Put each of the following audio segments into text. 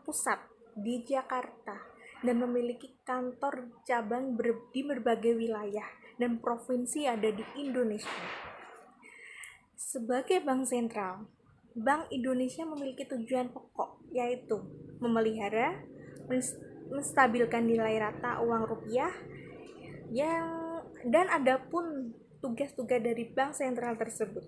terpusat di Jakarta dan memiliki kantor cabang di berbagai wilayah dan provinsi ada di Indonesia. Sebagai bank sentral, Bank Indonesia memiliki tujuan pokok, yaitu memelihara, menstabilkan nilai rata uang rupiah, dan adapun tugas-tugas dari bank sentral tersebut.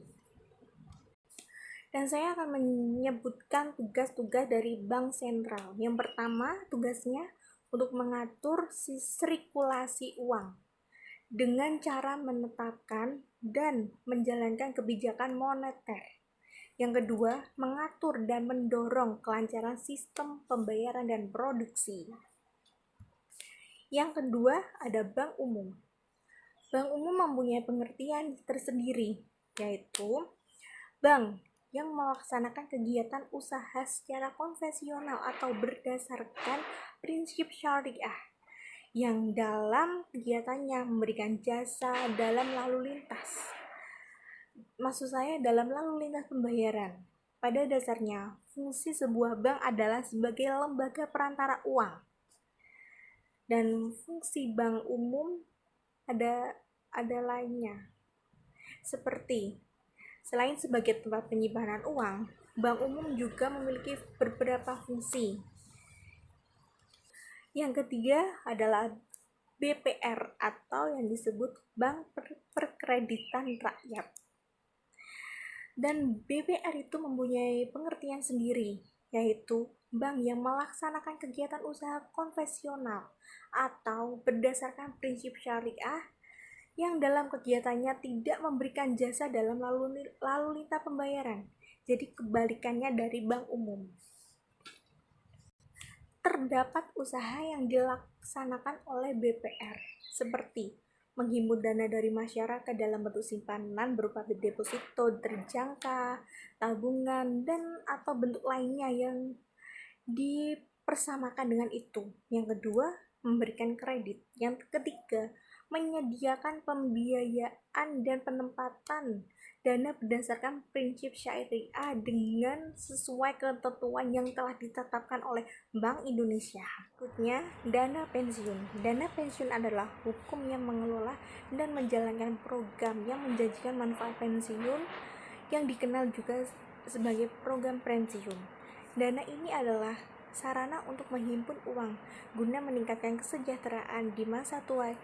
Dan saya akan menyebutkan tugas-tugas dari bank sentral. Yang pertama, tugasnya untuk mengatur sirkulasi uang dengan cara menetapkan dan menjalankan kebijakan moneter. Yang kedua, mengatur dan mendorong kelancaran sistem pembayaran dan produksi. Yang kedua, ada bank umum. Bank umum mempunyai pengertian tersendiri, yaitu bank yang melaksanakan kegiatan usaha secara konvensional atau berdasarkan prinsip syariah, yang dalam kegiatannya memberikan jasa dalam lalu lintas. Maksud saya dalam lalu lintas pembayaran. Pada dasarnya, fungsi sebuah bank adalah sebagai lembaga perantara uang. Dan fungsi bank umum ada lainnya. Seperti selain sebagai tempat penyimpanan uang, bank umum juga memiliki beberapa fungsi. Yang ketiga adalah BPR atau yang disebut Bank Perkreditan Rakyat. Dan BPR itu mempunyai pengertian sendiri, yaitu bank yang melaksanakan kegiatan usaha konvensional atau berdasarkan prinsip syariah yang dalam kegiatannya tidak memberikan jasa dalam lalu lintas pembayaran. Jadi kebalikannya dari bank umum. Terdapat usaha yang dilaksanakan oleh BPR seperti menghimpun dana dari masyarakat dalam bentuk simpanan berupa deposito terjangka, tabungan, dan atau bentuk lainnya yang dipersamakan dengan itu. Yang kedua, memberikan kredit. Yang ketiga, menyediakan pembiayaan dan penempatan dana berdasarkan prinsip syariah dengan sesuai ketentuan yang telah ditetapkan oleh Bank Indonesia. Berikutnya, dana pensiun. Dana pensiun adalah hukum yang mengelola dan menjalankan program yang menjanjikan manfaat pensiun yang dikenal juga sebagai program pensiun. Dana ini adalah sarana untuk menghimpun uang guna meningkatkan kesejahteraan di masa tua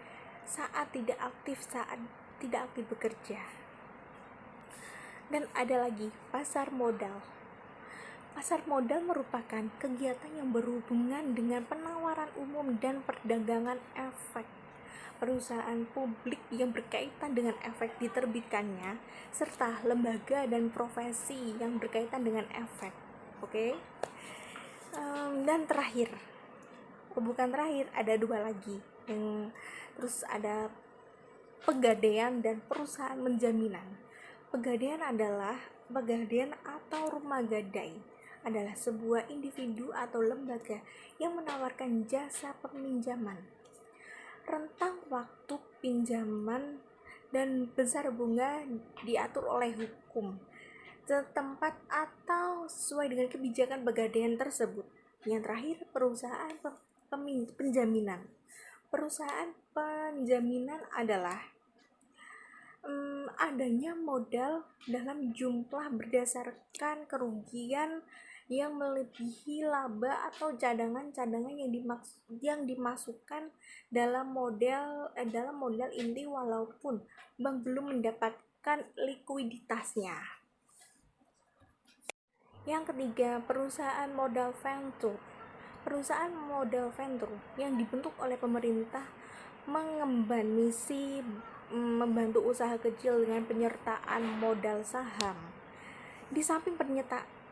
saat tidak aktif bekerja. Dan ada lagi pasar modal. Pasar modal merupakan kegiatan yang berhubungan dengan penawaran umum dan perdagangan efek perusahaan publik yang berkaitan dengan efek diterbitkannya, serta lembaga dan profesi yang berkaitan dengan efek. Oke? Dan terakhir, bukan terakhir, ada dua lagi. Terus ada pegadaian dan perusahaan menjaminan. Pegadaian atau rumah gadai adalah sebuah individu atau lembaga yang menawarkan jasa peminjaman. Rentang waktu pinjaman dan besar bunga diatur oleh hukum setempat atau sesuai dengan kebijakan pegadaian tersebut. Yang terakhir, perusahaan penjaminan. Perusahaan penjaminan adalah adanya modal dalam jumlah berdasarkan kerugian yang melebihi laba atau cadangan-cadangan yang dimasukkan dalam modal inti walaupun bank belum mendapatkan likuiditasnya. Yang ketiga, perusahaan modal venture. Perusahaan modal venture yang dibentuk oleh pemerintah mengemban misi membantu usaha kecil dengan penyertaan modal saham. Di samping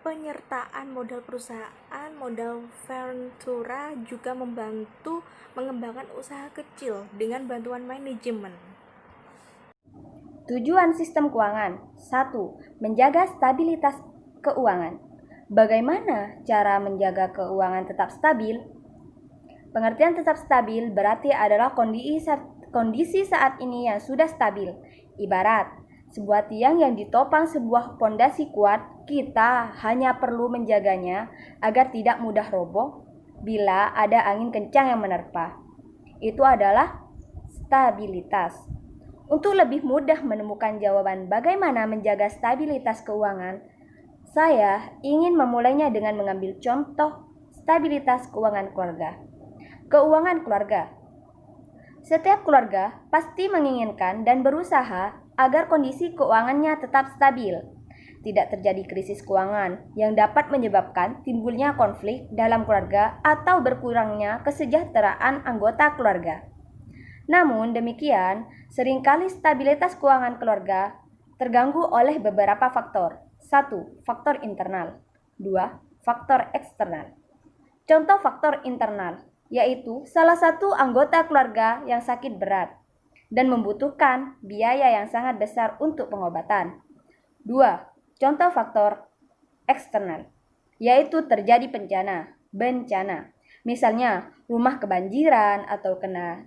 penyertaan modal perusahaan, modal ventura juga membantu mengembangkan usaha kecil dengan bantuan manajemen. Tujuan sistem keuangan. 1. Menjaga stabilitas keuangan. Bagaimana cara menjaga keuangan tetap stabil? Pengertian tetap stabil berarti adalah kondisi saat ini yang sudah stabil. Ibarat sebuah tiang yang ditopang sebuah pondasi kuat kita hanya perlu menjaganya agar tidak mudah roboh bila ada angin kencang yang menerpa. Itu adalah stabilitas. Untuk lebih mudah menemukan jawaban bagaimana menjaga stabilitas keuangan, saya ingin memulainya dengan mengambil contoh stabilitas keuangan keluarga. Keuangan keluarga. Setiap keluarga pasti menginginkan dan berusaha agar kondisi keuangannya tetap stabil. Tidak terjadi krisis keuangan yang dapat menyebabkan timbulnya konflik dalam keluarga atau berkurangnya kesejahteraan anggota keluarga. Namun demikian, seringkali stabilitas keuangan keluarga terganggu oleh beberapa faktor. 1. Faktor internal. 2. Faktor eksternal. Contoh faktor internal yaitu salah satu anggota keluarga yang sakit berat dan membutuhkan biaya yang sangat besar untuk pengobatan. 2. Contoh faktor eksternal, yaitu terjadi bencana. Misalnya, rumah kebanjiran atau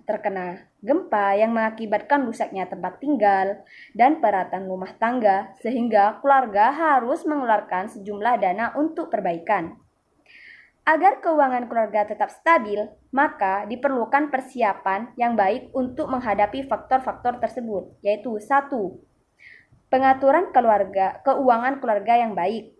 terkena gempa yang mengakibatkan rusaknya tempat tinggal dan peralatan rumah tangga sehingga keluarga harus mengeluarkan sejumlah dana untuk perbaikan. Agar keuangan keluarga tetap stabil, maka diperlukan persiapan yang baik untuk menghadapi faktor-faktor tersebut, yaitu 1. Pengaturan keuangan keluarga yang baik.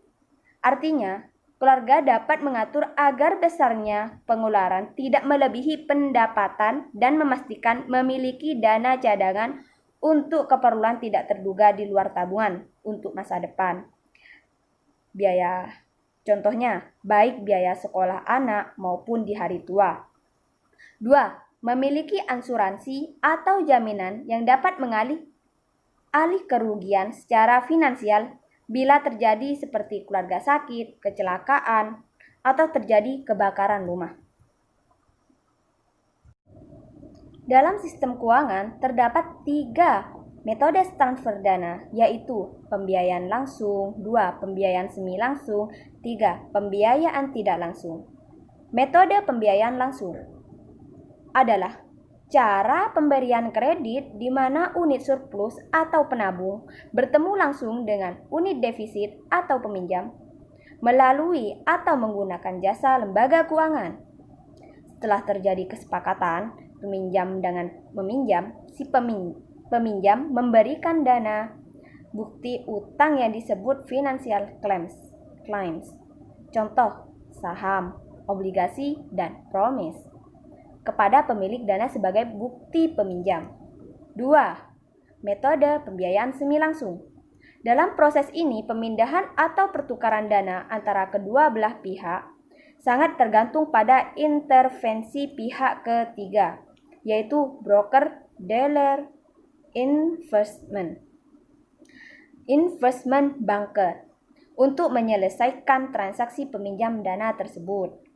Artinya, keluarga dapat mengatur agar besarnya pengeluaran tidak melebihi pendapatan dan memastikan memiliki dana cadangan untuk keperluan tidak terduga di luar tabungan untuk masa depan. Contohnya, baik biaya sekolah anak maupun di hari tua. 2. Memiliki asuransi atau jaminan yang dapat mengalih kerugian secara finansial bila terjadi seperti keluarga sakit, kecelakaan, atau terjadi kebakaran rumah. Dalam sistem keuangan terdapat 3 metode transfer dana, yaitu pembiayaan langsung, 2. Pembiayaan semi langsung, 3. Pembiayaan tidak langsung. Metode pembiayaan langsung adalah cara pemberian kredit di mana unit surplus atau penabung bertemu langsung dengan unit defisit atau peminjam melalui atau menggunakan jasa lembaga keuangan. Setelah terjadi kesepakatan peminjam dengan meminjam, si peminjam memberikan dana bukti utang yang disebut financial claims. Contoh, saham, obligasi, dan promise kepada pemilik dana sebagai bukti peminjam. 2. Metode pembiayaan semi langsung. Dalam proses ini, pemindahan atau pertukaran dana antara kedua belah pihak sangat tergantung pada intervensi pihak ketiga, yaitu broker, dealer, investment banker untuk menyelesaikan transaksi peminjam dana tersebut.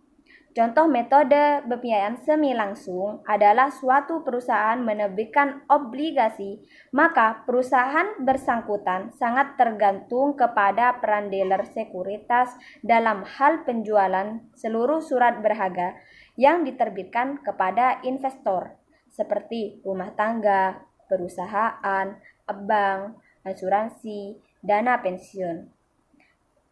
Contoh metode pembiayaan semi langsung adalah suatu perusahaan menerbitkan obligasi, maka perusahaan bersangkutan sangat tergantung kepada peran dealer sekuritas dalam hal penjualan seluruh surat berharga yang diterbitkan kepada investor, seperti rumah tangga, perusahaan, bank, asuransi, dana pensiun.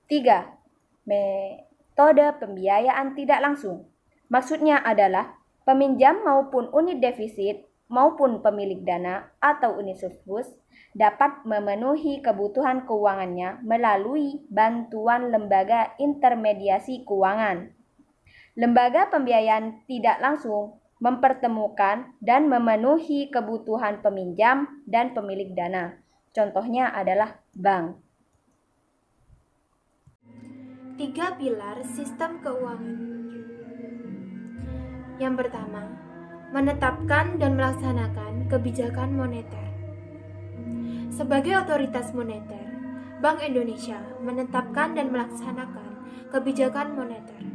3. Metode pembiayaan tidak langsung. Maksudnya adalah peminjam maupun unit defisit maupun pemilik dana atau unit surplus dapat memenuhi kebutuhan keuangannya melalui bantuan lembaga intermediasi keuangan. Lembaga pembiayaan tidak langsung mempertemukan dan memenuhi kebutuhan peminjam dan pemilik dana. Contohnya adalah bank. 3 pilar sistem keuangan. Yang pertama, menetapkan dan melaksanakan kebijakan moneter. Sebagai otoritas moneter, Bank Indonesia menetapkan dan melaksanakan kebijakan moneter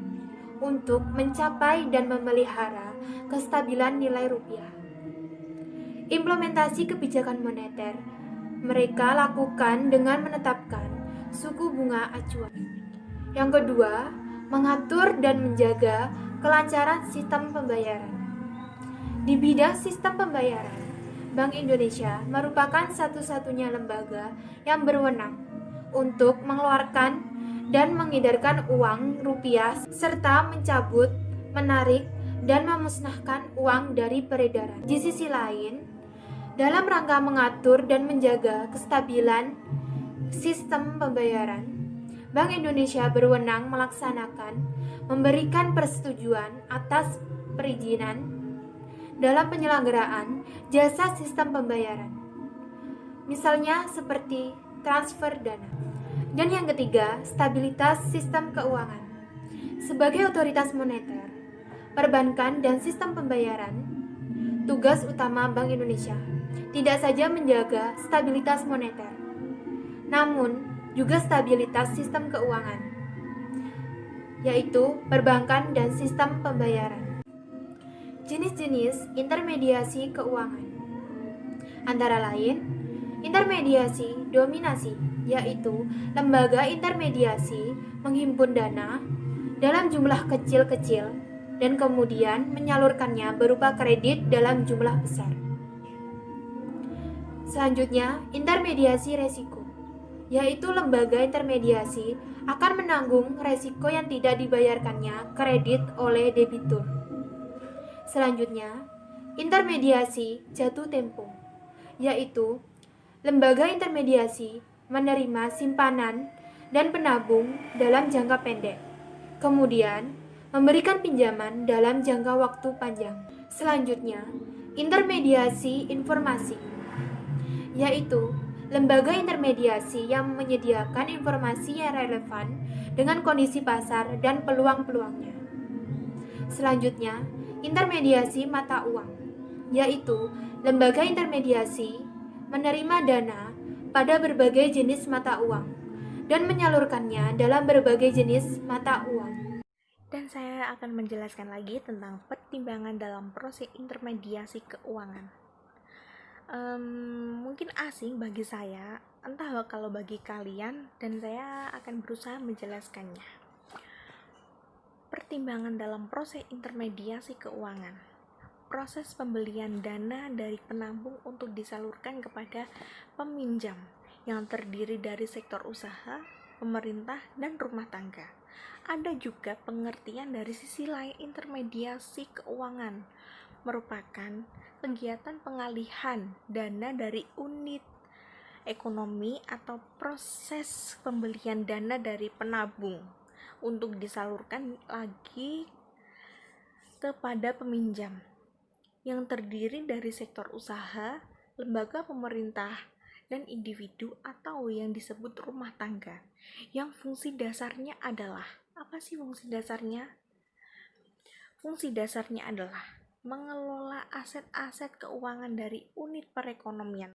untuk mencapai dan memelihara kestabilan nilai rupiah. Implementasi kebijakan moneter mereka lakukan dengan menetapkan suku bunga acuan. Yang kedua, mengatur dan menjaga kelancaran sistem pembayaran. Di bidang sistem pembayaran, Bank Indonesia merupakan satu-satunya lembaga yang berwenang untuk mengeluarkan dan mengedarkan uang rupiah serta mencabut, menarik, dan memusnahkan uang dari peredaran. Di sisi lain, dalam rangka mengatur dan menjaga kestabilan sistem pembayaran, Bank Indonesia berwenang melaksanakan, memberikan persetujuan atas perizinan dalam penyelenggaraan jasa sistem pembayaran, misalnya seperti transfer dana. Dan yang ketiga, stabilitas sistem keuangan. Sebagai otoritas moneter, perbankan, dan sistem pembayaran, tugas utama Bank Indonesia tidak saja menjaga stabilitas moneter, namun juga stabilitas sistem keuangan, yaitu perbankan dan sistem pembayaran. Jenis-jenis intermediasi keuangan antara lain intermediasi dominasi, yaitu lembaga intermediasi menghimpun dana dalam jumlah kecil-kecil dan kemudian menyalurkannya berupa kredit dalam jumlah besar. Selanjutnya, intermediasi resiko, yaitu lembaga intermediasi akan menanggung resiko yang tidak dibayarkannya kredit oleh debitur. Selanjutnya, intermediasi jatuh tempo, yaitu lembaga intermediasi menerima simpanan dan penabung dalam jangka pendek, kemudian memberikan pinjaman dalam jangka waktu panjang. Selanjutnya, intermediasi informasi, yaitu lembaga intermediasi yang menyediakan informasi yang relevan dengan kondisi pasar dan peluang-peluangnya. Selanjutnya, intermediasi mata uang, yaitu lembaga intermediasi menerima dana pada berbagai jenis mata uang dan menyalurkannya dalam berbagai jenis mata uang. Dan saya akan menjelaskan lagi tentang pertimbangan dalam proses intermediasi keuangan. Mungkin asing bagi saya, entah kalau bagi kalian, dan saya akan berusaha menjelaskannya. Pertimbangan dalam proses intermediasi keuangan. Proses pembelian dana dari penabung untuk disalurkan kepada peminjam yang terdiri dari sektor usaha, pemerintah, dan rumah tangga. Ada juga pengertian dari sisi lain intermediasi keuangan merupakan kegiatan pengalihan dana dari unit ekonomi atau proses pembelian dana dari penabung untuk disalurkan lagi kepada peminjam yang terdiri dari sektor usaha, lembaga pemerintah, dan individu atau yang disebut rumah tangga, yang fungsi dasarnya adalah, apa sih fungsi dasarnya? Fungsi dasarnya adalah mengelola aset-aset keuangan dari unit perekonomian